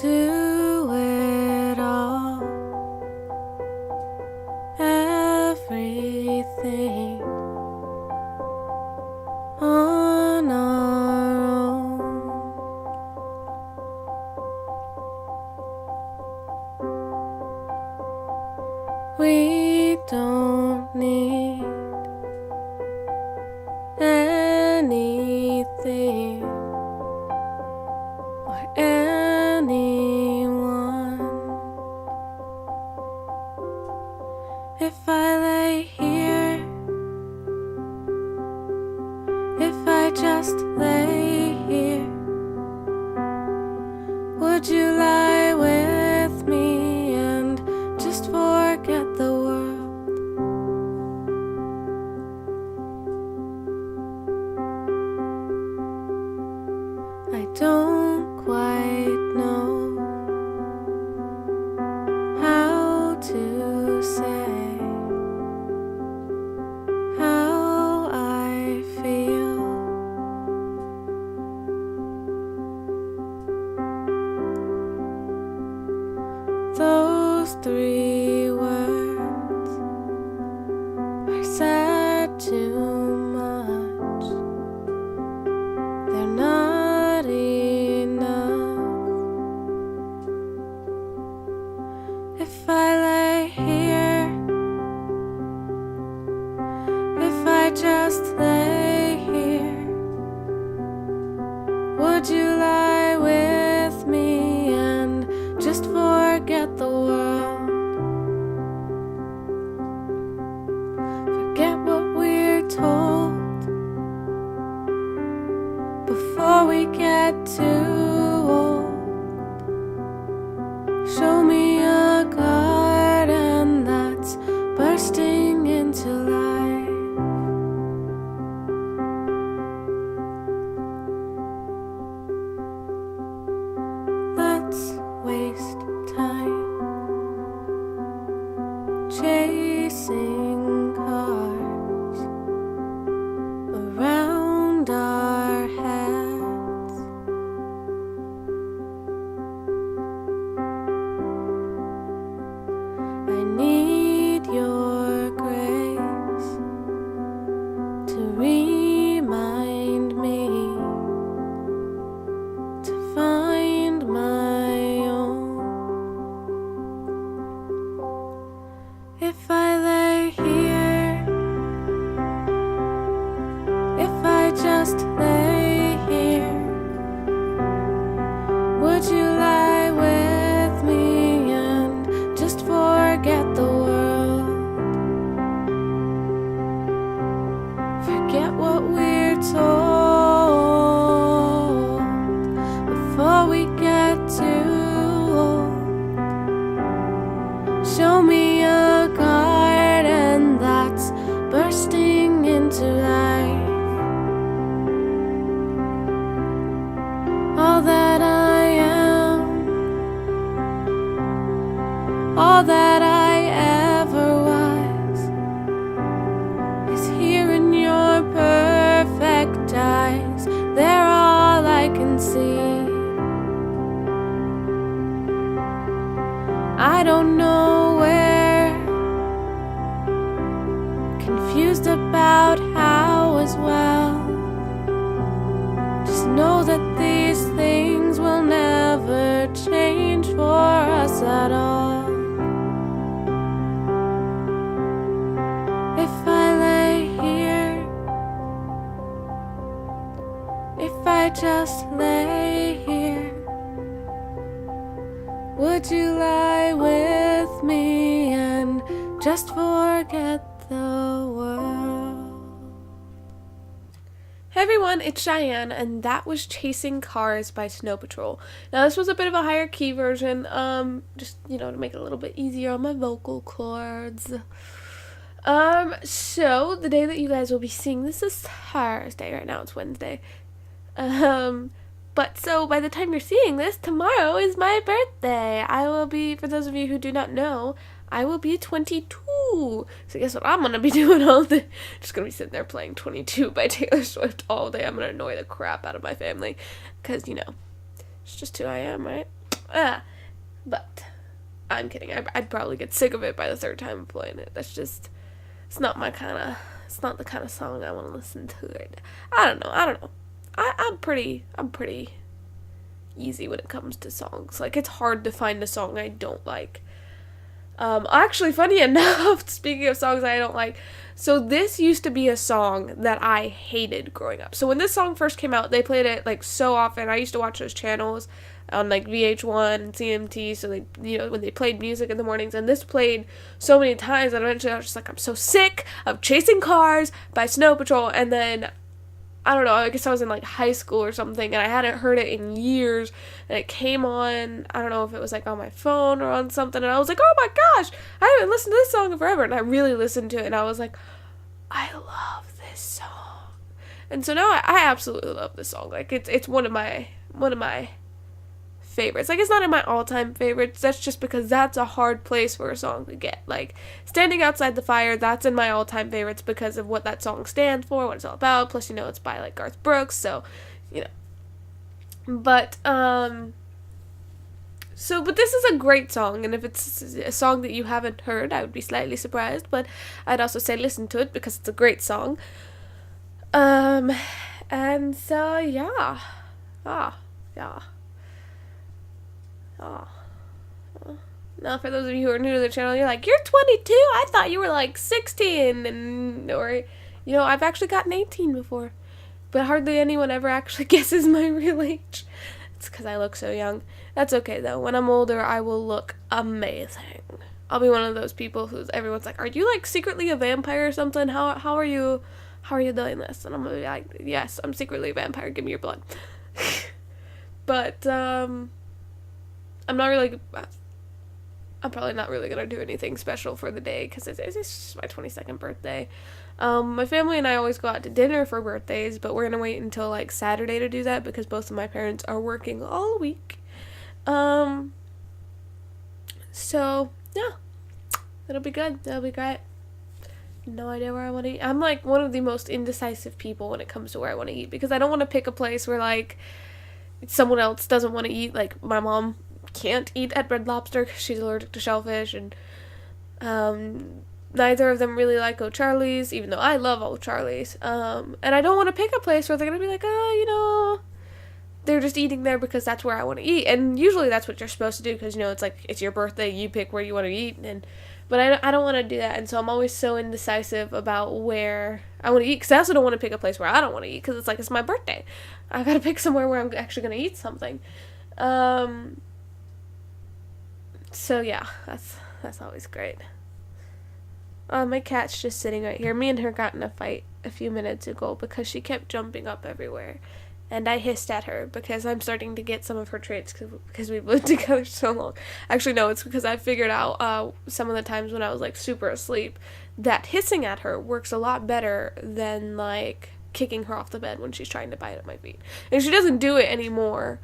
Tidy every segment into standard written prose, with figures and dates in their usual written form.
do it all, everything on our own. We don't need anything or anyone. If I lay here, if I just lay here, would you lie with me and just forget the world? I don't quite know how to say how I feel. Those three words are said too much. They're not enough. If I lay here, if I just lay here, would you lie with me and just forget the world? Forget what we're told before we get too old. Show me a garden that's bursting into life. Let's waste time chasing cars around our heads. I need your grace to remind me to find my own. If I lay here, if I just lay here, would you lie with me and just forget the world? Forget what we're told before we get too old. Show me a garden that's bursting into life. All that I am, all that I ever was, is here in your perfect eyes. They're all I can see. I don't know where, confused about how as well. Just know that these things will never change for us at all. If I lay here, if I just lay here, would you lie with me and just forget the world? Hey everyone, it's Cheyenne, and that was Chasing Cars by Snow Patrol. Now this was a bit of a higher key version, just, to make it a little bit easier on my vocal cords. So the day that you guys will be seeing this is Thursday. Right now it's Wednesday. But so by the time you're seeing this, tomorrow is my birthday. I will be, for those of you who do not know, I will be 22. So guess what I'm going to be doing all day? Just going to be sitting there playing 22 by Taylor Swift all day. I'm going to annoy the crap out of my family because, it's just who I am, right? But I'm kidding. I'd probably get sick of it by the third time playing it. That's just, it's not my kind of, it's not the kind of song I want to listen to. I don't know. I'm pretty easy when it comes to songs. Like, it's hard to find a song I don't like. Actually, funny enough, speaking of songs I don't like, so this used to be a song that I hated growing up. So when this song first came out, they played it, like, so often. I used to watch those channels on, like, VH1 and CMT, so they, you know, when they played music in the mornings, and this played so many times that eventually I was just like, I'm so sick of chasing cars by Snow Patrol, and then I don't know, I guess I was in, like, high school or something, and I hadn't heard it in years, and it came on, I don't know if it was, like, on my phone or on something, and I was like, oh my gosh, I haven't listened to this song in forever, and I really listened to it, and I was like, I love this song, and so now I absolutely love this song. Like, it's one of my favorites. Like, it's not in my all-time favorites, that's just because that's a hard place for a song to get. Like, Standing Outside the Fire, that's in my all-time favorites because of what that song stands for, what it's all about, plus, you know, it's by, like, Garth Brooks, so, you know. But, but this is a great song, and if it's a song that you haven't heard, I would be slightly surprised, but I'd also say listen to it because it's a great song. And so, yeah. Now, for those of you who are new to the channel, you're like, you're 22? I thought you were, like, 16, and, or, you know, I've actually gotten 18 before, but hardly anyone ever actually guesses my real age. It's because I look so young. That's okay, though. When I'm older, I will look amazing. I'll be one of those people who's, everyone's like, are you, like, secretly a vampire or something? How are you doing this? And I'm gonna be like, yes, I'm secretly a vampire, give me your blood. But, I'm probably not really gonna do anything special for the day, because it's just my 22nd birthday. My family and I always go out to dinner for birthdays, but we're gonna wait until, like, Saturday to do that, because both of my parents are working all week. So, yeah. It'll be good. It'll be great. No idea where I want to eat. I'm, like, one of the most indecisive people when it comes to where I want to eat, because I don't want to pick a place where, like, someone else doesn't want to eat. Like, my mom can't eat at Red Lobster because she's allergic to shellfish, and neither of them really like O'Charlie's, even though I love O'Charlie's, and I don't want to pick a place where they're gonna be like, oh, you know, they're just eating there because that's where I want to eat, and usually that's what you're supposed to do, because, you know, it's like, it's your birthday, you pick where you want to eat, but I don't want to do that, and so I'm always so indecisive about where I want to eat, because I also don't want to pick a place where I don't want to eat, because it's like, it's my birthday, I gotta pick somewhere where I'm actually gonna eat something. So yeah, that's always great. My cat's just sitting right here. Me and her got in a fight a few minutes ago because she kept jumping up everywhere, and I hissed at her because I'm starting to get some of her traits because we've lived together so long. Actually, no, it's because I figured out some of the times when I was, like, super asleep that hissing at her works a lot better than, like, kicking her off the bed when she's trying to bite at my feet. And she doesn't do it anymore,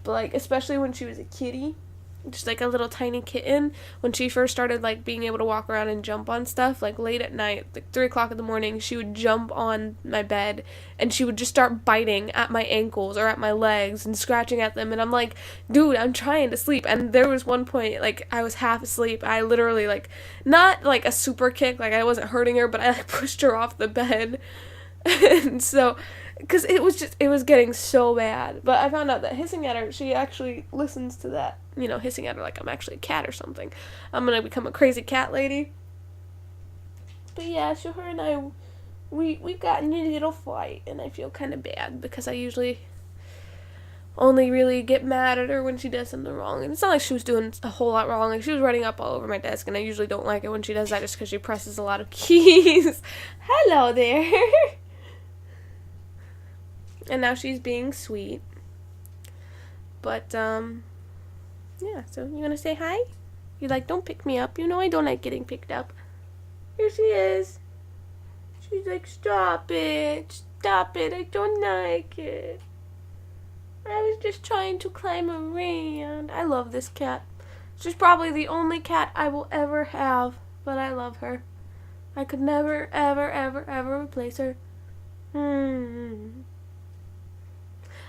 but, like, especially when she was a kitty, just, like, a little tiny kitten, when she first started, like, being able to walk around and jump on stuff, like, late at night, like, 3 o'clock in the morning, she would jump on my bed, and she would just start biting at my ankles or at my legs and scratching at them, and I'm like, dude, I'm trying to sleep. And there was one point, like, I was half asleep, I literally, like, not, like, a super kick, like, I wasn't hurting her, but I, like, pushed her off the bed, and so, because it was getting so bad. But I found out that hissing at her, she actually listens to that, you know, hissing at her like I'm actually a cat or something. I'm gonna become a crazy cat lady. But yeah, so her and I, we got in a little fight, and I feel kind of bad, because I usually only really get mad at her when she does something wrong. And it's not like she was doing a whole lot wrong. Like, she was running up all over my desk, and I usually don't like it when she does that just because she presses a lot of keys. Hello there. And now she's being sweet. But, yeah, so you wanna say hi? You're like, don't pick me up. You know I don't like getting picked up. Here she is. She's like, stop it. Stop it. I don't like it. I was just trying to climb around. I love this cat. She's probably the only cat I will ever have, but I love her. I could never, ever, ever, ever replace her.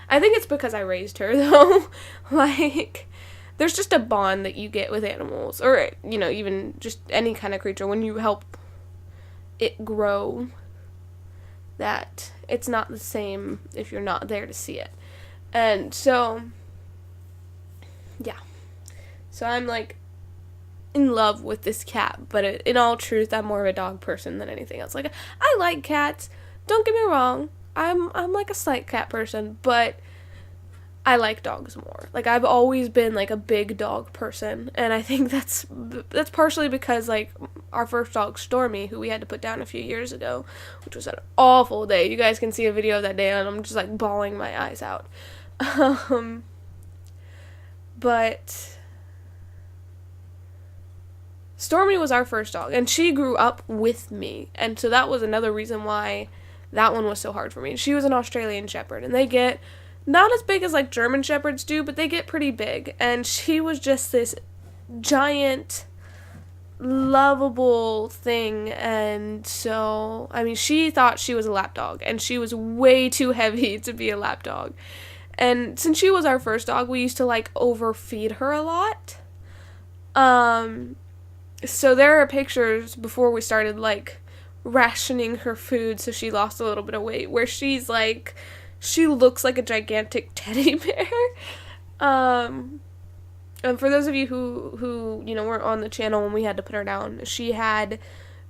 I think it's because I raised her, though. Like, there's just a bond that you get with animals, or, you know, even just any kind of creature when you help it grow, that it's not the same if you're not there to see it. And so, yeah. So I'm, like, in love with this cat, but in all truth, I'm more of a dog person than anything else. Like, I like cats, don't get me wrong, I'm like a slight cat person, but I like dogs more. Like, I've always been, like, a big dog person, and I think that's partially because, like, our first dog, Stormy, who we had to put down a few years ago, which was an awful day. You guys can see a video of that day, and I'm just, like, bawling my eyes out. But Stormy was our first dog, and she grew up with me, and so that was another reason why that one was so hard for me. She was an Australian Shepherd, and they get not as big as, like, German Shepherds do, but they get pretty big. And she was just this giant, lovable thing. And so, I mean, she thought she was a lap dog, and she was way too heavy to be a lap dog. And since she was our first dog, we used to, like, overfeed her a lot. So there are pictures before we started, like, rationing her food so she lost a little bit of weight, where she's, like, she looks like a gigantic teddy bear. And for those of you who you know, weren't on the channel when we had to put her down, she had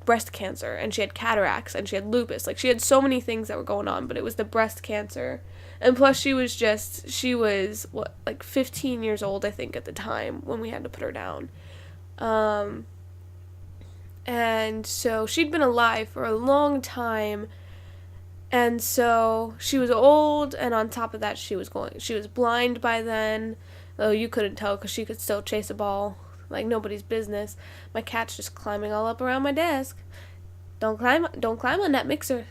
breast cancer, and she had cataracts, and she had lupus. Like, she had so many things that were going on, but it was the breast cancer. And plus she was, what, like 15 years old, I think, at the time when we had to put her down. And so she'd been alive for a long time. And so she was old, and on top of that, she was blind by then, though you couldn't tell because she could still chase a ball like nobody's business. My cat's just climbing all up around my desk. Don't climb on that mixer.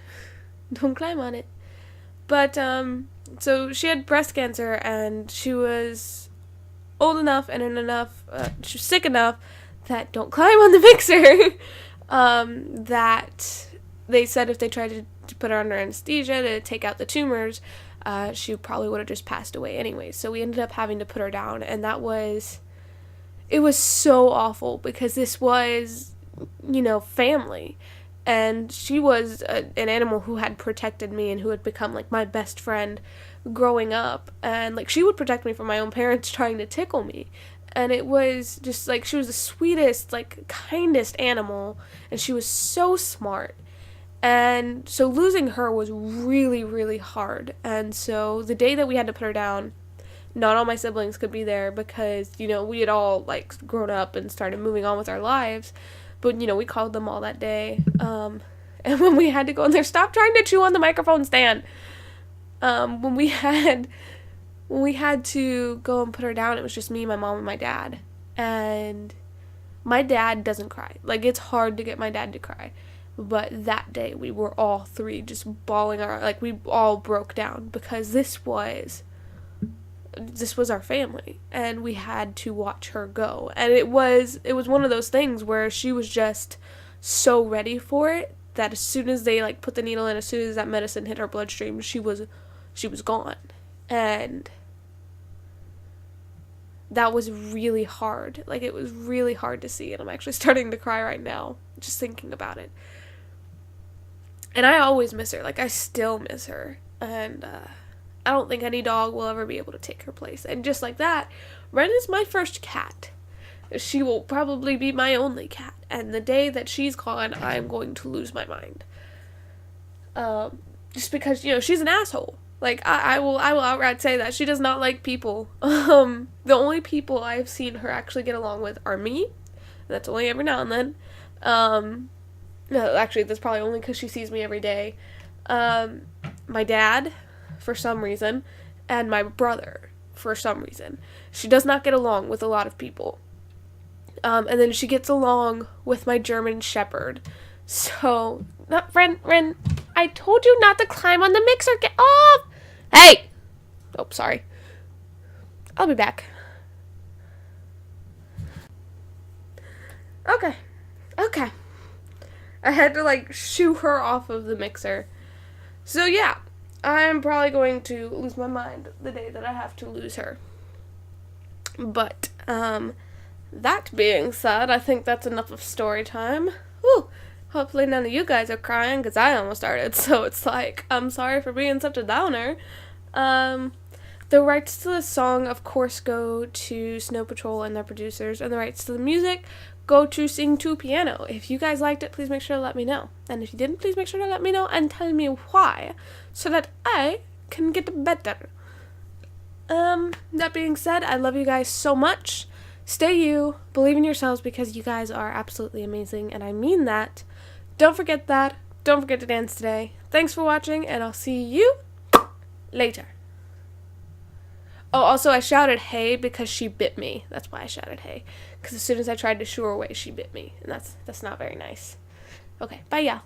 Don't climb on it. But, so she had breast cancer, and she was old enough and she was sick enough that don't climb on the mixer, that they said if they tried to put her under anesthesia to take out the tumors, she probably would have just passed away anyway. So we ended up having to put her down, and it was so awful because this was, you know, family, and she was an animal who had protected me and who had become, like, my best friend growing up, and, like, she would protect me from my own parents trying to tickle me. And it was just, like, she was the sweetest, like, kindest animal, and she was so smart. And so losing her was really, really hard. And so the day that we had to put her down, not all my siblings could be there because, you know, we had all, like, grown up and started moving on with our lives. But, you know, we called them all that day. And when we had to go in there, stop trying to chew on the microphone stand. When we had to go and put her down, it was just me, my mom, and my dad. And my dad doesn't cry. Like, it's hard to get my dad to cry. But that day, we were all three just bawling we all broke down because this was our family, and we had to watch her go. And it was one of those things where she was just so ready for it that as soon as they, like, put the needle in, as soon as that medicine hit her bloodstream, she was gone. And that was really hard. Like, it was really hard to see, and I'm actually starting to cry right now just thinking about it. And I always miss her. Like, I still miss her. And I don't think any dog will ever be able to take her place. And just like that, Ren is my first cat. She will probably be my only cat. And the day that she's gone, I'm going to lose my mind. Just because, you know, she's an asshole. Like, I will outright say that. She does not like people. The only people I've seen her actually get along with are me. That's only every now and then. No, actually, that's probably only because she sees me every day. My dad, for some reason, and my brother, for some reason. She does not get along with a lot of people. And then she gets along with my German Shepherd. So, Ren, I told you not to climb on the mixer. Get off! Hey! Oh, sorry. I'll be back. Okay. I had to, like, shoo her off of the mixer. So, yeah. I'm probably going to lose my mind the day that I have to lose her. But That being said, I think that's enough of story time. Whew. Hopefully none of you guys are crying, because I almost started, so it's like, I'm sorry for being such a downer. The rights to the song, of course, go to Snow Patrol and their producers, and the rights to the music go to Sing 2 Piano. If you guys liked it, please make sure to let me know. And if you didn't, please make sure to let me know and tell me why, so that I can get better. That being said, I love you guys so much. Stay you, believe in yourselves, because you guys are absolutely amazing, and I mean that. Don't forget that. Don't forget to dance today. Thanks for watching, and I'll see you later. Oh, also, I shouted hey because she bit me. That's why I shouted hey. Because as soon as I tried to shoo her away, she bit me. And that's not very nice. Okay, bye, y'all.